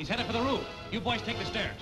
He's headed for the roof. You boys take the stairs.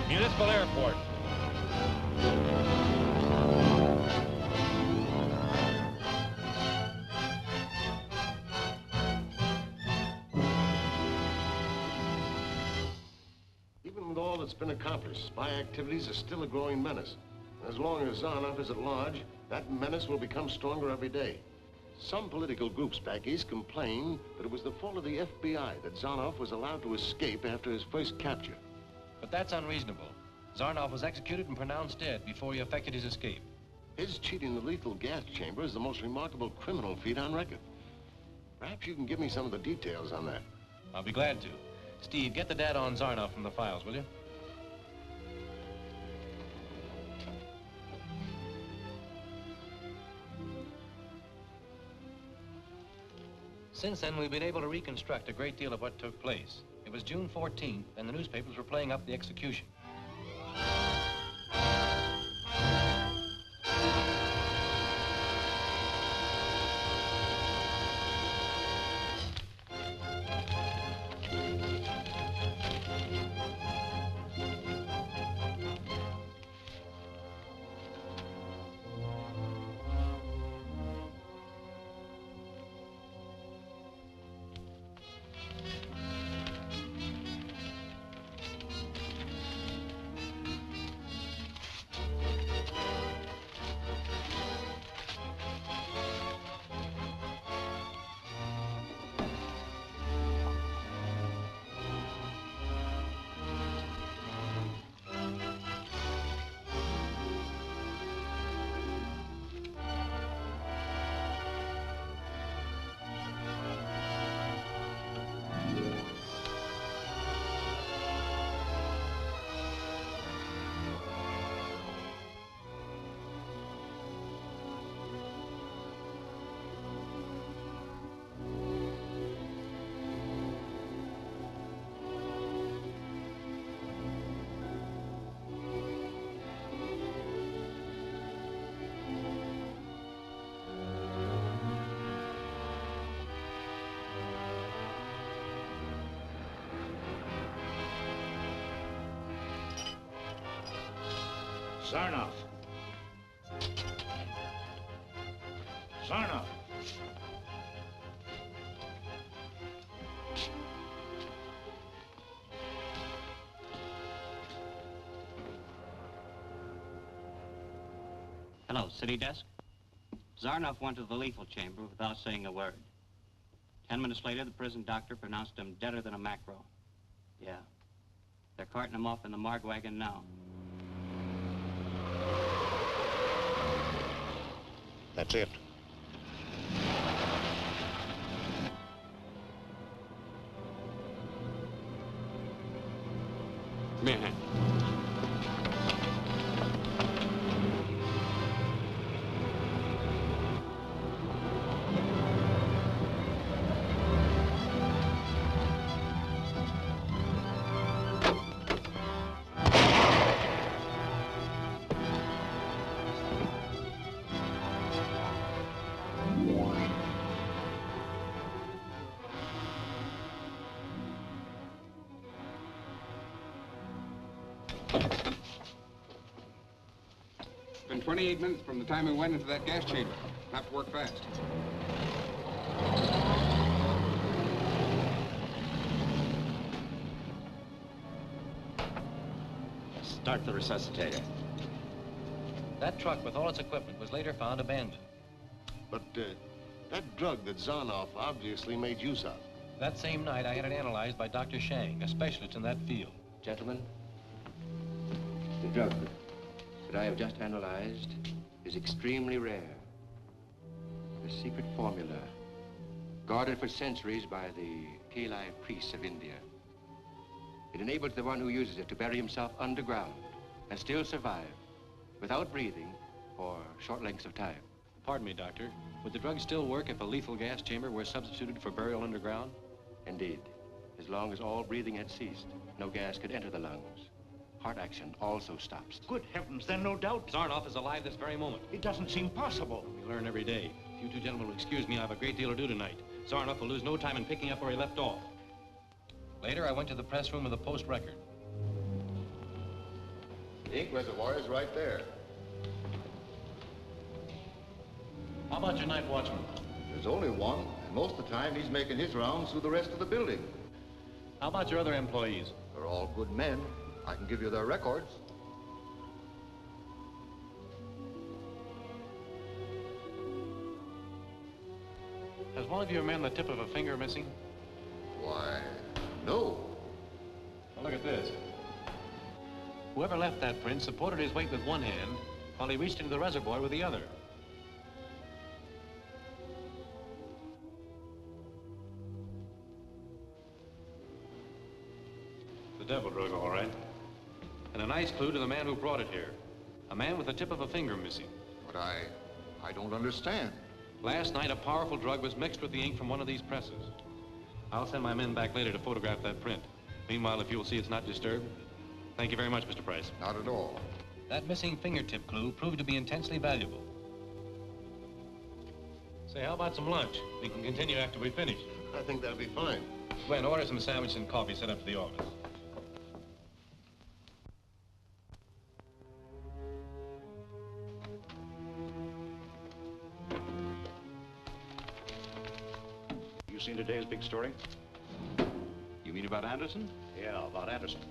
Municipal Airport. Even with all that's been accomplished, spy activities are still a growing menace. As long as Zarnoff is at large, that menace will become stronger every day. Some political groups back east complain that it was the fault of the FBI that Zarnoff was allowed to escape after his first capture. But that's unreasonable. Zarnoff was executed and pronounced dead before he effected his escape. His cheating the lethal gas chamber is the most remarkable criminal feat on record. Perhaps you can give me some of the details on that. I'll be glad to. Steve, get the data on Zarnoff from the files, will you? Since then, we've been able to reconstruct a great deal of what took place. It was June 14th, and the newspapers were playing up the execution. Zarnoff. Zarnoff. Hello, city desk. Zarnoff went to the lethal chamber without saying a word. 10 minutes later, the prison doctor pronounced him deader than a mackerel. Yeah. They're carting him off in the morgue wagon now. That's it. Come here, Hank. It's been 28 minutes from the time we went into that gas chamber. Have to work fast. Start the resuscitator. That truck with all its equipment was later found abandoned. But that drug that Zarnoff obviously made use of. That same night, I had it analyzed by Dr. Shang, a specialist in that field. Gentlemen, the drug that I have just analyzed is extremely rare. A secret formula guarded for centuries by the Kali priests of India. It enables the one who uses it to bury himself underground and still survive without breathing for short lengths of time. Pardon me, Doctor. Would the drug still work if a lethal gas chamber were substituted for burial underground? Indeed. As long as all breathing had ceased, no gas could enter the lungs. Heart action also stops. Good heavens, then no doubt. Zarnoff is alive this very moment. It doesn't seem possible. We learn every day. If you two gentlemen will excuse me, I have a great deal to do tonight. Zarnoff will lose no time in picking up where he left off. Later, I went to the press room of the Post-Record. The ink reservoir is right there. How about your night watchman? There's only one, and most of the time he's making his rounds through the rest of the building. How about your other employees? They're all good men. I can give you their records. Has one of your men the tip of a finger missing? Why, no. Well, look at this. Whoever left that print supported his weight with one hand while he reached into the reservoir with the other. The devil drug, all right. And a nice clue to the man who brought it here. A man with the tip of a finger missing. But I don't understand. Last night, a powerful drug was mixed with the ink from one of these presses. I'll send my men back later to photograph that print. Meanwhile, if you'll see it's not disturbed. Thank you very much, Mr. Price. Not at all. That missing fingertip clue proved to be intensely valuable. Say, how about some lunch? We can continue after we finish. I think that'll be fine. Gwen, order some sandwiches and coffee sent up to the office. You seen today's big story? You mean about Anderson? Yeah, about Anderson.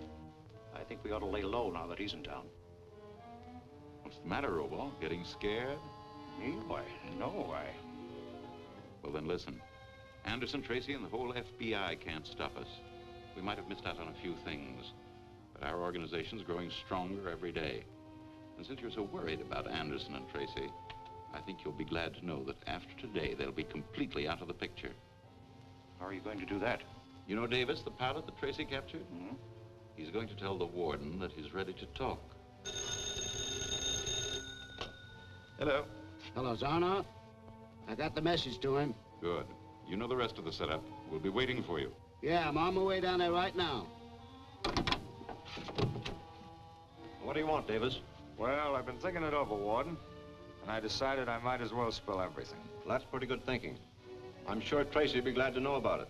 I think we ought to lay low now that he's in town. What's the matter, Robo? Getting scared? Me? Why, no, why? Well, then listen. Anderson, Tracy, and the whole FBI can't stop us. We might have missed out on a few things, but our organization's growing stronger every day. And since you're so worried about Anderson and Tracy, I think you'll be glad to know that after today, they'll be completely out of the picture. How are you going to do that? You know Davis, the pilot that Tracy captured? Mm-hmm. He's going to tell the warden that he's ready to talk. Hello. Hello, Zarnoff. I got the message to him. Good. You know the rest of the setup. We'll be waiting for you. Yeah, I'm on my way down there right now. What do you want, Davis? Well, I've been thinking it over, Warden, and I decided I might as well spill everything. Well, that's pretty good thinking. I'm sure Tracy would be glad to know about it.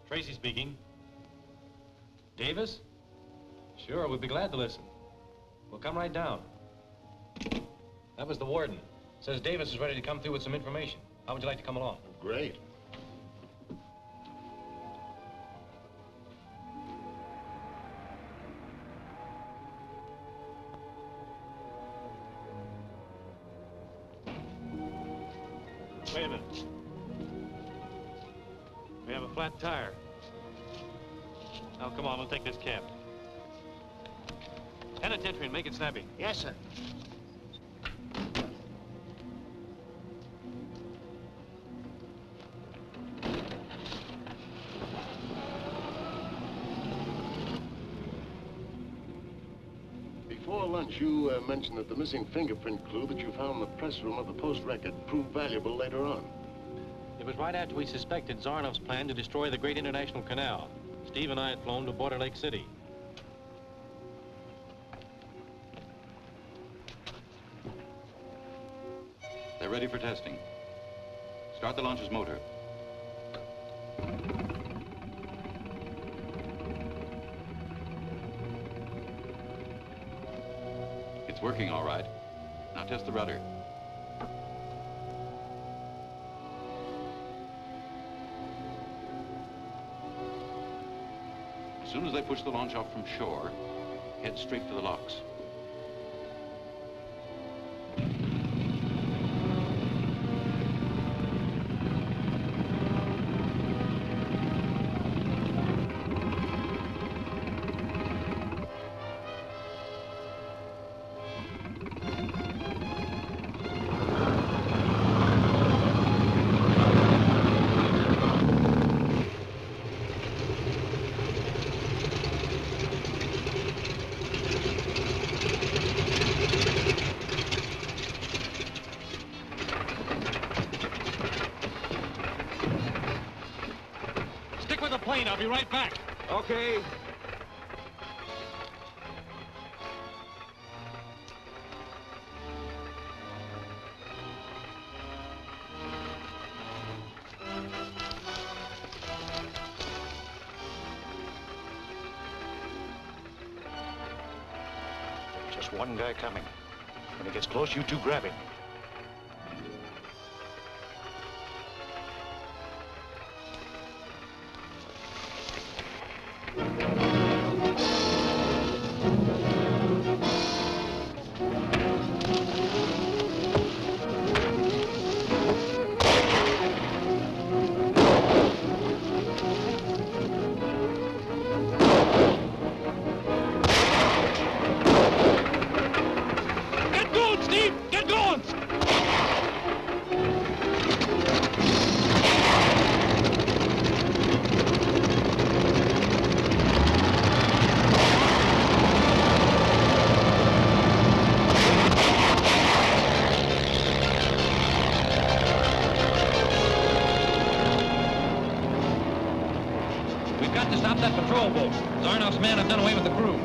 Tracy speaking. Davis? Sure, we'd be glad to listen. We'll come right down. That was the warden. Says Davis is ready to come through with some information. How would you like to come along? Great. Wait a minute. We have a flat tire. Now, come on, we'll take this cab. Penitentiary and make it snappy. Yes, sir. Before lunch, you mentioned that the missing fingerprint clue that you found in the press room of the Post-Record proved valuable later on. It was right after we suspected Zarnoff's plan to destroy the great international canal. Steve and I had flown to Border Lake City. They're ready for testing. Start the launch's motor. It's working all right. Now test the rudder. As soon as they push the launch off from shore, head straight for the locks. I'll be right back. Okay. Just one guy coming. When he gets close, you two grab him. We've got to stop that patrol boat. Zarnoff's men have done away with the crew.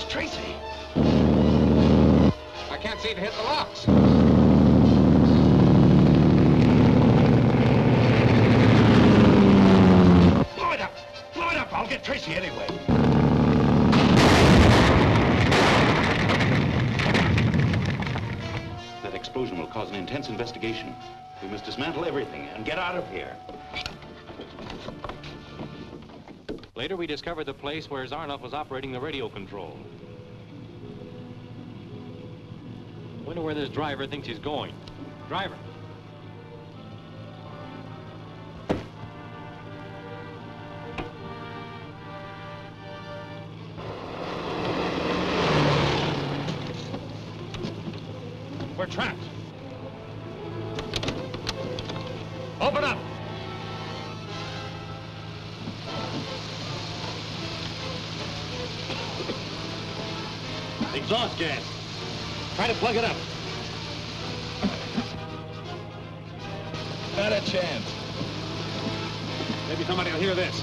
Tracy! I can't seem to hit the locks. Blow it up! Blow it up! I'll get Tracy anyway. That explosion will cause an intense investigation. We must dismantle everything and get out of here. Later, we discovered the place where Zarnoff was operating the radio control. Wonder where this driver thinks he's going. Driver. We're trapped. Open up. Exhaust gas. Try to plug it up. Not a chance. Maybe somebody will hear this.